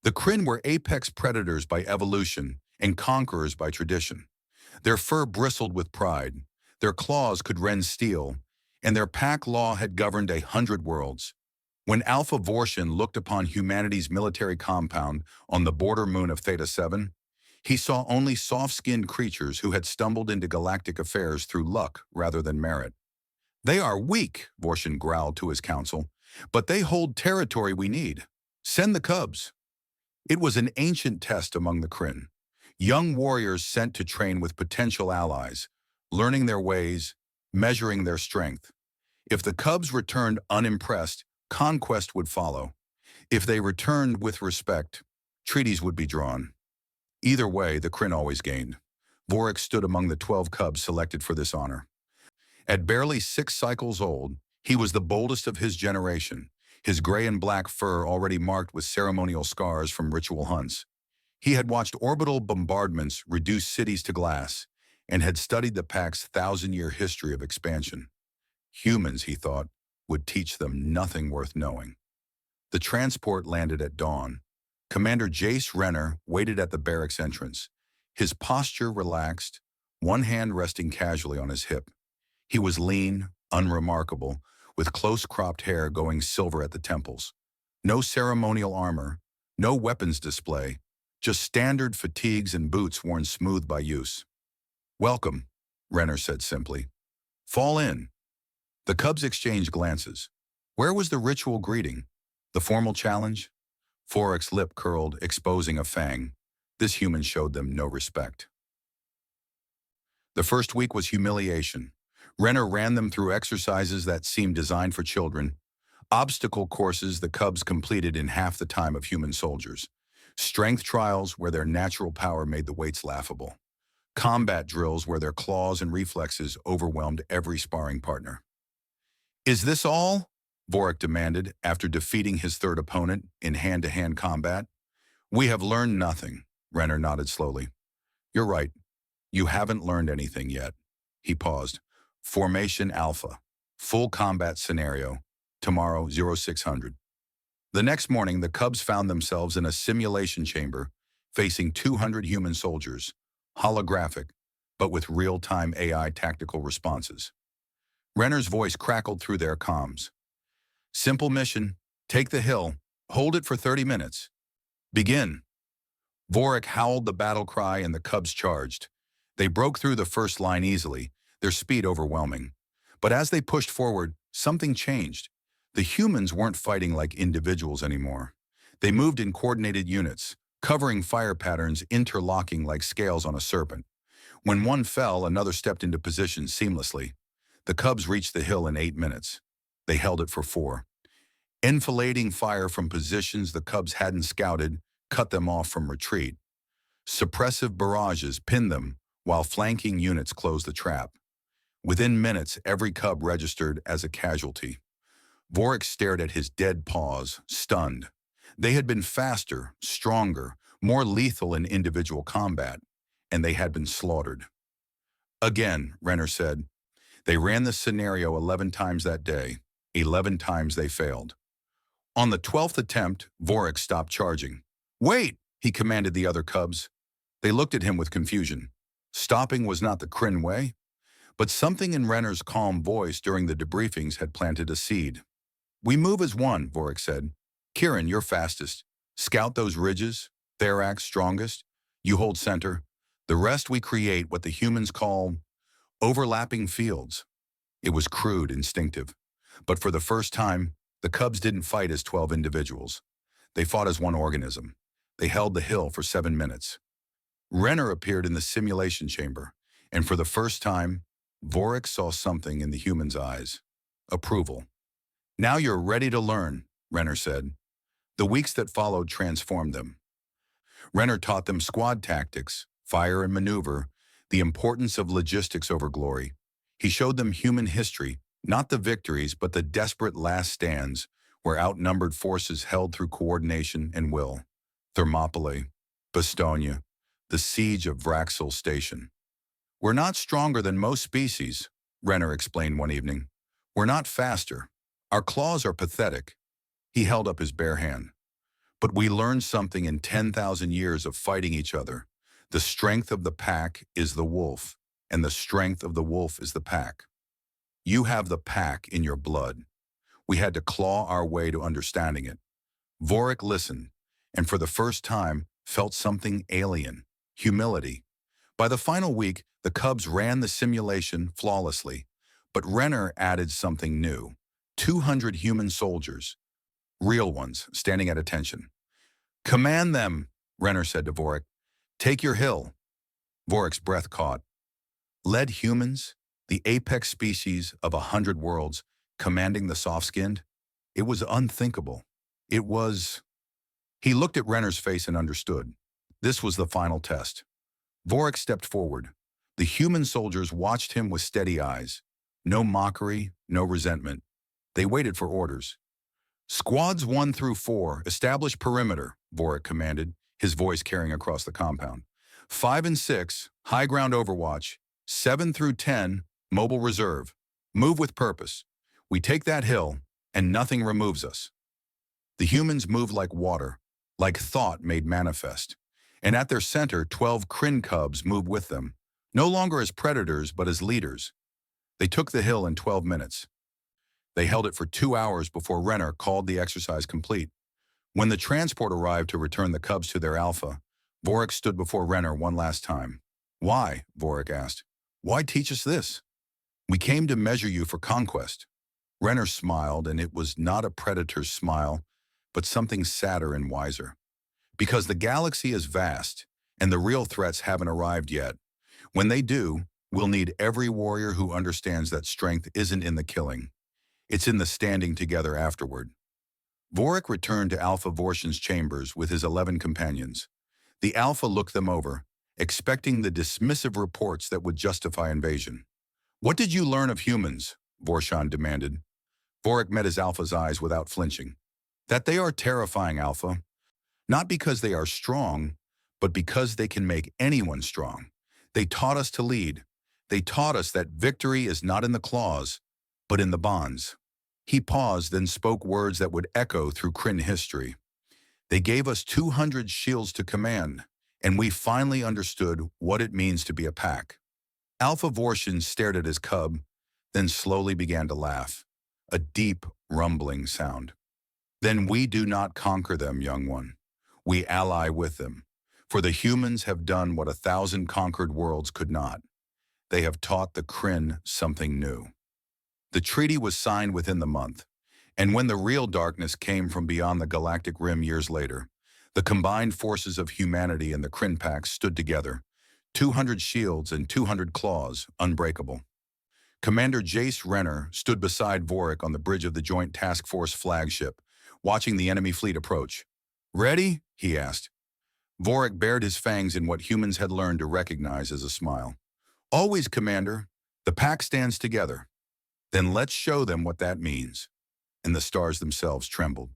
The Krin were apex predators by evolution and conquerors by tradition. Their fur bristled with pride, their claws could rend steel, and their pack law had governed 100 worlds. When Alpha Vortian looked upon humanity's military compound on the border moon of Theta 7, he saw only soft-skinned creatures who had stumbled into galactic affairs through luck rather than merit. "They are weak," Vortian growled to his council, "but they hold territory we need. Send the cubs." It was an ancient test among the Kryn. Young warriors sent to train with potential allies, learning their ways, measuring their strength. If the cubs returned unimpressed, conquest would follow. If they returned with respect, treaties would be drawn. Either way, the Kryn always gained. Vorik stood among the 12 cubs selected for this honor. At barely 6 cycles old, he was the boldest of his generation, his gray and black fur already marked with ceremonial scars from ritual hunts. He had watched orbital bombardments reduce cities to glass and had studied the pack's 1,000-year history of expansion. Humans, he thought, would teach them nothing worth knowing. The transport landed at dawn. Commander Jace Renner waited at the barracks entrance, his posture relaxed, one hand resting casually on his hip. He was lean, unremarkable, with close-cropped hair going silver at the temples. No ceremonial armor, no weapons display, just standard fatigues and boots worn smooth by use. "Welcome," Renner said simply. "Fall in." The cubs exchanged glances. Where was the ritual greeting? The formal challenge? Vorik's lip curled, exposing a fang. This human showed them no respect. The first week was humiliation. Renner ran them through exercises that seemed designed for children, obstacle courses the cubs completed in half the time of human soldiers, strength trials where their natural power made the weights laughable, combat drills where their claws and reflexes overwhelmed every sparring partner. "Is this all?" Vorik demanded after defeating his third opponent in hand-to-hand combat. "We have learned nothing," Renner nodded slowly. "You're right. You haven't learned anything yet." He paused. "Formation Alpha. Full combat scenario. Tomorrow, 0600. The next morning, the cubs found themselves in a simulation chamber facing 200 human soldiers, holographic, but with real-time AI tactical responses. Renner's voice crackled through their comms. "Simple mission. Take the hill. Hold it for 30 minutes. Begin." Vorik howled the battle cry and the cubs charged. They broke through the first line easily, their speed overwhelming. But as they pushed forward, something changed. The humans weren't fighting like individuals anymore. They moved in coordinated units, covering fire patterns interlocking like scales on a serpent. When one fell, another stepped into position seamlessly. The cubs reached the hill in 8 minutes. They held it for 4. Enfilading fire from positions the cubs hadn't scouted cut them off from retreat. Suppressive barrages pinned them while flanking units closed the trap. Within minutes, every cub registered as a casualty. Vorik stared at his dead paws, stunned. They had been faster, stronger, more lethal in individual combat, and they had been slaughtered. "Again," Renner said. "They ran the scenario 11 times that day. 11 times they failed." On the 12th attempt, Vorik stopped charging. "Wait!" he commanded the other cubs. They looked at him with confusion. Stopping was not the Krin way, but something in Renner's calm voice during the debriefings had planted a seed. "We move as one," Vorik said. "Krin, you're fastest. Scout those ridges. Barracks, strongest. You hold center. The rest we create what the humans call overlapping fields." It was crude, instinctive. But for the first time, the cubs didn't fight as 12 individuals. They fought as one organism. They held the hill for 7 minutes. Renner appeared in the simulation chamber, and for the first time, Vorik saw something in the human's eyes. Approval. "Now you're ready to learn," Renner said. The weeks that followed transformed them. Renner taught them squad tactics, fire and maneuver, the importance of logistics over glory. He showed them human history, not the victories, but the desperate last stands where outnumbered forces held through coordination and will. Thermopylae, Bastonia, the siege of Vraxel Station. "We're not stronger than most species," Renner explained one evening. "We're not faster. Our claws are pathetic." He held up his bare hand. But we learned something in 10,000 years of fighting each other. The strength of the pack is the wolf, and the strength of the wolf is the pack. You have the pack in your blood. We had to claw our way to understanding it. Vorik listened, and for the first time felt something alien, humility. By the final week, the Cubs ran the simulation flawlessly, but Renner added something new. 200 human soldiers, real ones, standing at attention. "Command them," Renner said to Vorik. "Take your hill." Vorik's breath caught. Led humans, the apex species of 100 worlds, commanding the soft-skinned? It was unthinkable. It was... He looked at Renner's face and understood. This was the final test. Vorik stepped forward. The human soldiers watched him with steady eyes. No mockery, no resentment. They waited for orders. "Squads 1 through 4, establish perimeter," Vorik commanded, his voice carrying across the compound. 5 and 6, high ground overwatch. 7 through 10, mobile reserve. Move with purpose. We take that hill, and nothing removes us. The humans moved like water, like thought made manifest. And at their center, 12 Krin cubs moved with them, no longer as predators, but as leaders. They took the hill in 12 minutes. They held it for 2 hours before Renner called the exercise complete. When the transport arrived to return the cubs to their alpha, Vorik stood before Renner one last time. "Why?" Vorik asked. "Why teach us this?" "We came to measure you for conquest." Renner smiled, and it was not a predator's smile, but something sadder and wiser. "Because the galaxy is vast, and the real threats haven't arrived yet. When they do, we'll need every warrior who understands that strength isn't in the killing. It's in the standing together afterward." Vorik returned to Alpha Vorshin's chambers with his 11 companions. The Alpha looked them over, expecting the dismissive reports that would justify invasion. "What did you learn of humans?" Vorshin demanded. Vorik met his Alpha's eyes without flinching. "That they are terrifying, Alpha. Not because they are strong, but because they can make anyone strong. They taught us to lead. They taught us that victory is not in the claws, but in the bonds." He paused, then spoke words that would echo through Krin history. "They gave us 200 shields to command, and we finally understood what it means to be a pack." Alpha Vorshin stared at his cub, then slowly began to laugh, a deep, rumbling sound. "Then we do not conquer them, young one. We ally with them, for the humans have done what 1,000 conquered worlds could not. They have taught the Krin something new." The treaty was signed within the month, and when the real darkness came from beyond the galactic rim years later, the combined forces of humanity and the Krin Pack stood together, 200 shields and 200 claws, unbreakable. Commander Jace Renner stood beside Vorik on the bridge of the Joint Task Force flagship, watching the enemy fleet approach. "Ready?" he asked. Vorik bared his fangs in what humans had learned to recognize as a smile. "Always, Commander. The pack stands together." "Then let's show them what that means." And the stars themselves trembled.